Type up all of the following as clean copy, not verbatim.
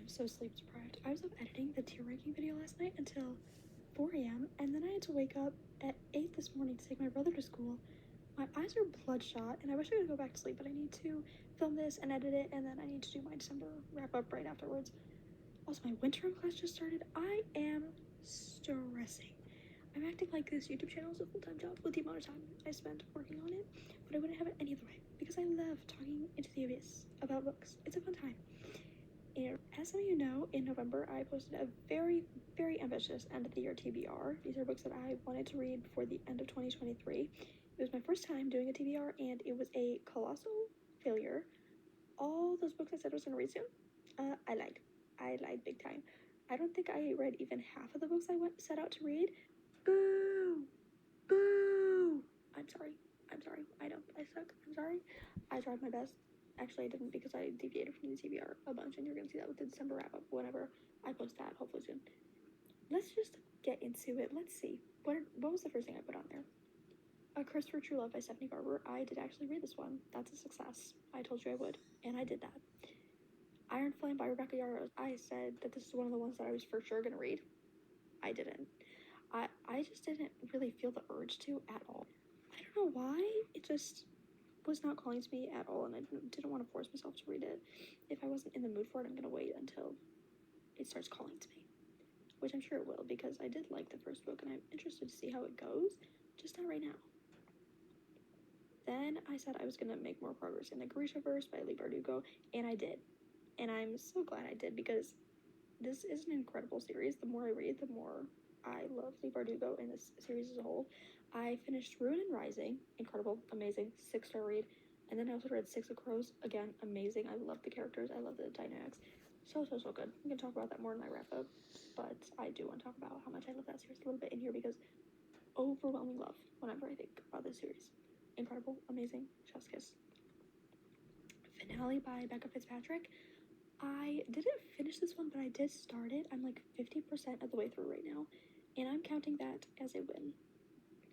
I'm so sleep deprived. I was up editing the tier ranking video last night until 4 a.m. and then I had to wake up at 8 this morning to take my brother to school. My eyes are bloodshot and I wish I could go back to sleep, but I need to film this and edit it, and then I need to do my December wrap up right afterwards. Also, my winter class just started. I am stressing. I'm acting like this YouTube channel is a full-time job with the amount of time I spent working on it, but I wouldn't have it any other way because I love talking into the abyss about books. It's a fun time. And as some of you know, in November, I posted a very, very ambitious end of the year TBR. These are books that I wanted to read before the end of 2023. It was my first time doing a TBR, and it was a colossal failure. All those books I said I was going to read soon, I lied. I lied big time. I don't think I read even half of the books I set out to read. Boo! Boo! I'm sorry. I suck. I'm sorry. I tried my best. Actually, I didn't because I deviated from the TBR a bunch, and you're going to see that with the December wrap-up whenever I post that, hopefully soon. Let's just get into it. Let's see. What was the first thing I put on there? A Curse for True Love by Stephanie Garber. I did actually read this one. That's a success. I told you I would, and I did that. Iron Flame by Rebecca Yarros. I said that this is one of the ones that I was for sure going to read. I didn't. I just didn't really feel the urge to at all. I don't know why. It just was not calling to me at all, and I didn't want to force myself to read it. If I wasn't in the mood for it, I'm going to wait until it starts calling to me, which I'm sure it will, because I did like the first book, and I'm interested to see how it goes, just not right now. Then I said I was going to make more progress in the Grishaverse by Leigh Bardugo, and I did. And I'm so glad I did, because this is an incredible series. The more I read, the more I love Leigh Bardugo and this series as a whole. I finished Ruin and Rising. Incredible, amazing, 6-star read. And then I also read Six of Crows. Again, amazing. I love the characters. I love the dynamics. So good. I'm going to talk about that more in my wrap-up. But I do want to talk about how much I love that series a little bit in here, because overwhelming love whenever I think about this series. Incredible, amazing, chef's kiss. Finale by Becca Fitzpatrick. I didn't finish this one, but I did start it. I'm like 50% of the way through right now, and I'm counting that as a win.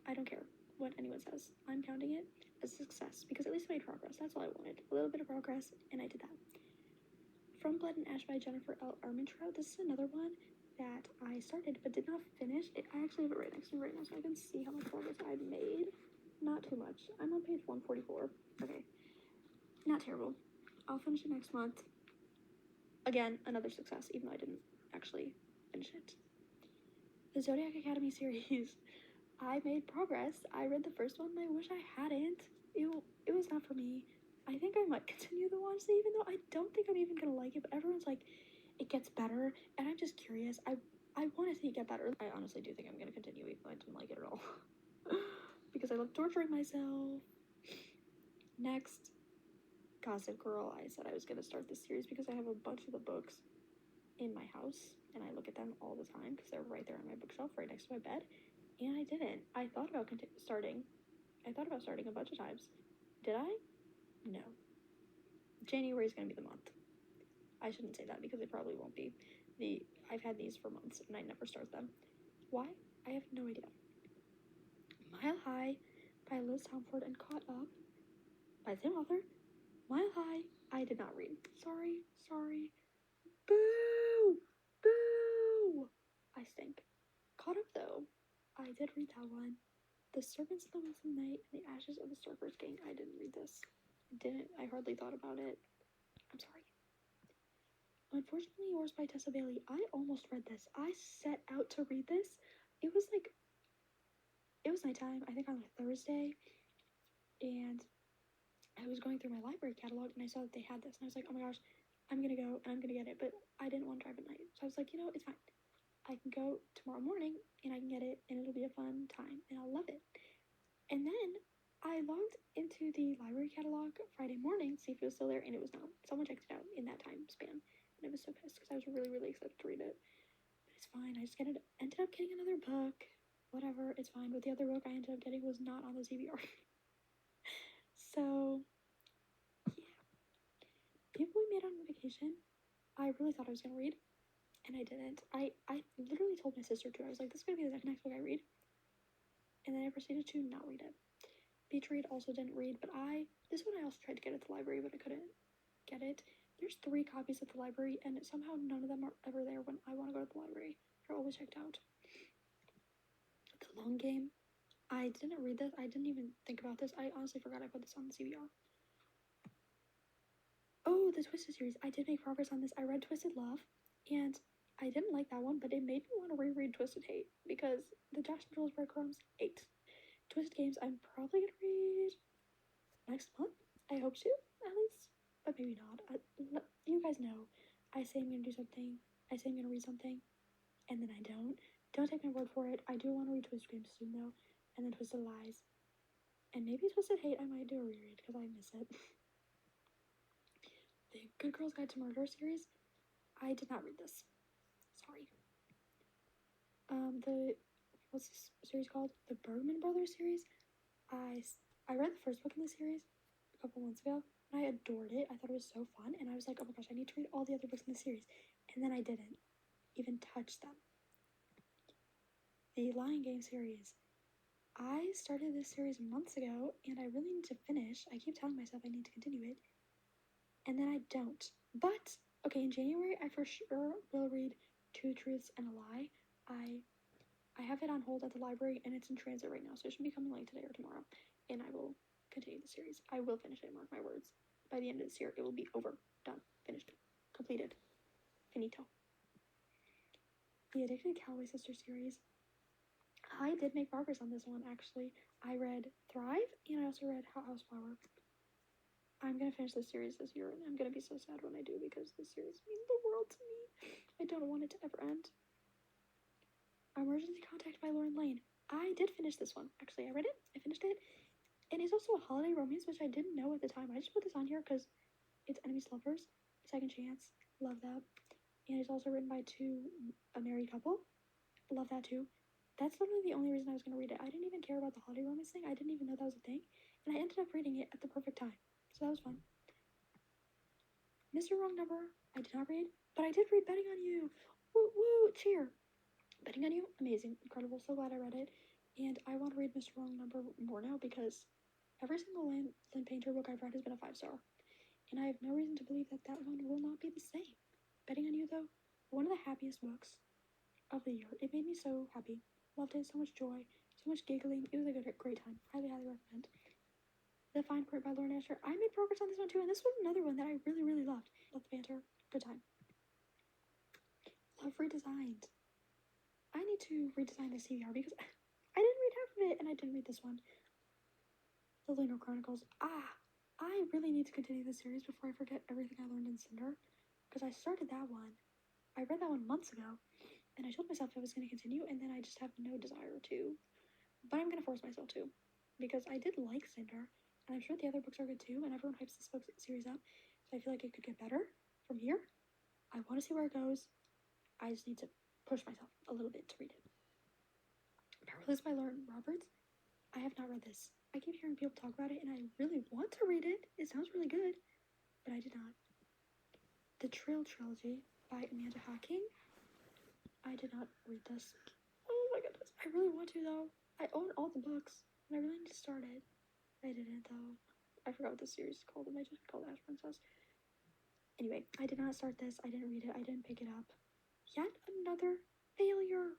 I don't care what anyone says. I'm counting it as a success, because at least I made progress. That's all I wanted. A little bit of progress, and I did that. From Blood and Ash by Jennifer L. Armentrout. This is another one that I started but did not finish. I actually have it right next to me right now, so I can see how much progress I've made. Not too much. I'm on page 144. Okay. Not terrible. I'll finish it next month. Again, another success, even though I didn't actually finish it. The Zodiac Academy series. I made progress. I read the first one, and I wish I hadn't. It was not for me. I think I might continue to watch it, even though I don't think I'm even gonna like it, but everyone's like, it gets better, and I'm just curious. I want to see it get better. I honestly do think I'm gonna continue, even though I didn't like it at all. Because I love torturing myself. Next, Gossip Girl. I said I was gonna start this series because I have a bunch of the books in my house, and I look at them all the time because they're right there on my bookshelf, right next to my bed, and I didn't. I thought about starting a bunch of times. Did I? No. January is gonna be the month. I shouldn't say that because it probably won't be. I've had these for months and I never start them. Why? I have no idea. Mile High by Liz Tomford and Caught Up by the same author. Mile High, I did not read. Sorry. Boo! I stink. Caught Up, though, I did read that one. The Serpents of the Wilson Night and the Ashes of the Surfers Gang. I didn't read this. I hardly thought about it. I'm sorry. Unfortunately Yours by Tessa Bailey. I almost read this. I set out to read this. It was nighttime, I think on a Thursday, and I was going through my library catalog, and I saw that they had this, and I was like, oh my gosh, I'm gonna go, and I'm gonna get it, but I didn't want to drive at night, so I was like, it's fine. I can go tomorrow morning, and I can get it, and it'll be a fun time, and I'll love it. And then I logged into the library catalog Friday morning to see if it was still there, and it was not. Someone checked it out in that time span, and I was so pissed because I was really, really excited to read it. But it's fine. I just ended up getting another book. Whatever, it's fine. But the other book I ended up getting was not on the TBR. So, yeah. People We Made on Vacation, I really thought I was going to read, and I didn't. I literally told my sister too. I was like, this is going to be the next book I read. And then I proceeded to not read it. Beach Read also didn't read, but this one I also tried to get at the library, but I couldn't get it. There's 3 copies at the library, and somehow none of them are ever there when I want to go to the library. They're always checked out. The Long Game. I didn't read this. I didn't even think about this. I honestly forgot I put this on the TBR. Oh, the Twisted series. I did make progress on this. I read Twisted Love, and I didn't like that one, but it made me want to reread Twisted Hate because the Josh and Jules Breadcrumbs 8. Twisted Games, I'm probably going to read next month. I hope to, at least. But maybe not. You guys know. I say I'm going to do something. I say I'm going to read something, and then I don't. Don't take my word for it. I do want to read Twisted Games soon, though. And then Twisted Lies. And maybe Twisted Hate I might do a reread because I miss it. The Good Girls Guide to Murder series. I did not read this. Sorry. What's this series called? The Bergman Brothers series. I read the first book in the series a couple months ago, and I adored it. I thought it was so fun, and I was like, oh my gosh, I need to read all the other books in the series. And then I didn't even touch them. The Lion Game series. I started this series months ago, and I really need to finish. I keep telling myself I need to continue it, and then I don't. But, okay, in January, I for sure will read Two Truths and a Lie. I have it on hold at the library, and it's in transit right now, so it should be coming like today or tomorrow, and I will continue the series. I will finish it, mark my words. By the end of this year, it will be over, done, finished, completed, finito. The Addicted Calloway Sisters series. I did make progress on this one, actually. I read Thrive, and I also read Houseflower. I'm going to finish this series this year, and I'm going to be so sad when I do, because this series means the world to me. I don't want it to ever end. Emergency Contact by Lauren Lane. I did finish this one. Actually, I read it. I finished it. And it's also a holiday romance, which I didn't know at the time. I just put this on here because it's Enemies to Lovers. Second Chance. Love that. And it's also written by a married couple. Love that too. That's literally the only reason I was going to read it. I didn't even care about the holiday romance thing. I didn't even know that was a thing. And I ended up reading it at the perfect time. So that was fun. Mr. Wrong Number. I did not read. But I did read Betting on You. Woo woo. Cheer. Betting on You, amazing, incredible, so glad I read it, and I want to read Mr. Wrong Number more now because every single Lynn Painter book I've read has been a 5-star, and I have no reason to believe that that one will not be the same. Betting on You, though, one of the happiest books of the year. It made me so happy. Loved it, so much joy, so much giggling. It was a great time. Highly, highly recommend. The Fine Print by Lauren Asher. I made progress on this one too, and this was another one that I really, really loved. Loved the banter. Good time. Love Redesigned. I need to redesign this TBR because I didn't read half of it, and I didn't read this one. The Lunar Chronicles. I really need to continue this series before I forget everything I learned in Cinder, because I started that one. I read that one months ago, and I told myself I was going to continue, and then I just have no desire to. But I'm going to force myself to, because I did like Cinder, and I'm sure the other books are good too, and everyone hypes this book series up, so I feel like it could get better from here. I want to see where it goes. I just need to push myself a little bit to read it. Powerless by Lauren Roberts. I have not read this. I keep hearing people talk about it, and I really want to read it. It sounds really good, but I did not. The Trill Trilogy by Amanda Hocking. I did not read this. Oh my goodness. I really want to, though. I own all the books, and I really need to start it. I didn't, though. I forgot what this series is called, and I just called Ash Princess. Anyway, I did not start this. I didn't read it. I didn't pick it up. Yet another failure.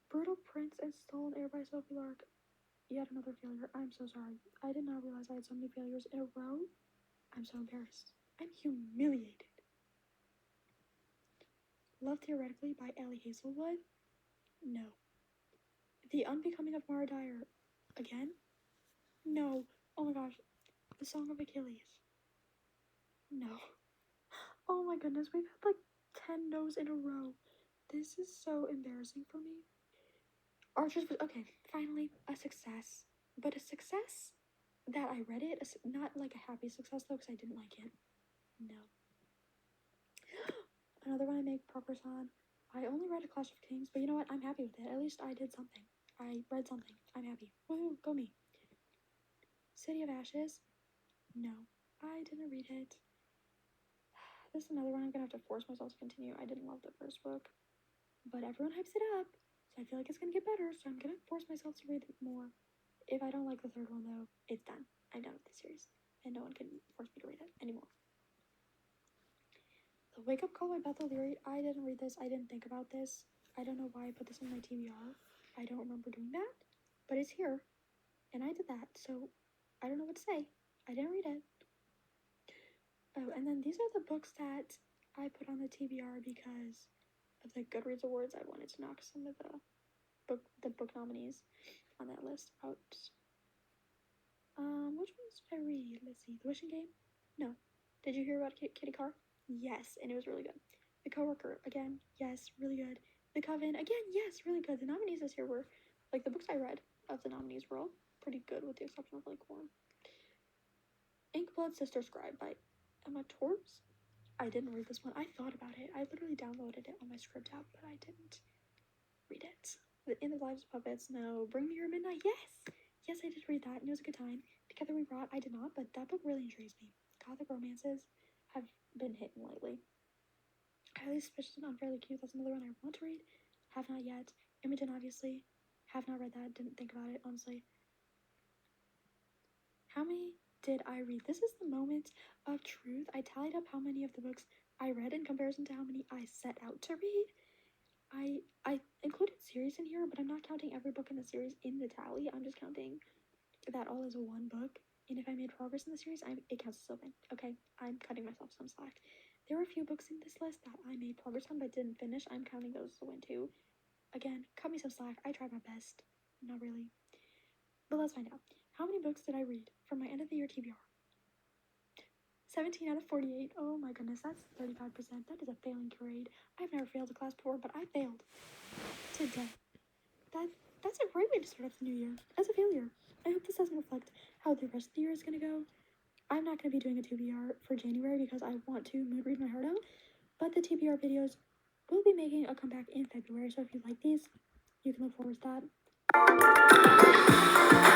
Brutal Prince and Stolen Air by Sophie Lark. Yet another failure. I'm so sorry. I did not realize I had so many failures in a row. I'm so embarrassed. I'm humiliated. Love Theoretically by Allie Hazelwood. No. The Unbecoming of Mara Dyer. Again? No. Oh my gosh. The Song of Achilles. No. Oh my goodness. We've had like 10 no's in a row. This is so embarrassing for me. Archers was okay. Finally, a success. But a success that I read it. Not like a happy success though, because I didn't like it. No. Another one I make progress on. I only read A Clash of Kings, but you know what? I'm happy with it. At least I did something. I read something. I'm happy. Woohoo, go me. City of Ashes. No, I didn't read it. This is another one I'm gonna have to force myself to continue. I didn't love the first book, but everyone hypes it up, so I feel like it's gonna get better. So I'm gonna force myself to read it more. If I don't like the third one though, it's done. I'm done with the series, and no one can force me to read it anymore. A Wake Up Call by Beth O'Leary. I didn't read this. I didn't think about this. I don't know why I put this on my TBR. I don't remember doing that, but it's here, and I did that, so I don't know what to say. I didn't read it. Oh, and then these are the books that I put on the TBR because of the Goodreads Awards. I wanted to knock some of the book nominees on that list out. Which ones did I read? Let's see. The Wishing Game? No. Did you hear about Kitty Carr? Yes, and it was really good. The Coworker, again, yes, really good. The Coven, again, yes, really good. The nominees this year were, like, the books I read of the nominees were all pretty good with the exception of, like, one. Inkblood Sister Scribe by Emma Torbs. I didn't read this one. I thought about it. I literally downloaded it on my script app, but I didn't read it. In the Lives of Puppets, no. Bring Me Your Midnight, yes! Yes, I did read that, and it was a good time. Together We Rot, I did not, but that book really intrigues me. Gothic romances have been hitting lately. Highly Suspicious and Unfairly Cute, that's another one I want to read. Have not yet. Imogen, obviously. Have not read that, didn't think about it, honestly. How many did I read? This is the moment of truth. I tallied up how many of the books I read in comparison to how many I set out to read. I included series in here, but I'm not counting every book in the series in the tally. I'm just counting that all as one book. And if I made progress in the series, it counts as a win. Okay, I'm cutting myself some slack. There were a few books in this list that I made progress on but didn't finish. I'm counting those as a win too. Again, cut me some slack. I tried my best. Not really. But let's find out. How many books did I read for my end of the year TBR? 17 out of 48. Oh my goodness, that's 35%. That is a failing grade. I've never failed a class before, but I failed today. That's a great way to start off the new year, as a failure. I hope this doesn't reflect how the rest of the year is going to go. I'm not going to be doing a TBR for January because I want to mood read my heart out, but the TBR videos will be making a comeback in February, so if you like these, you can look forward to that.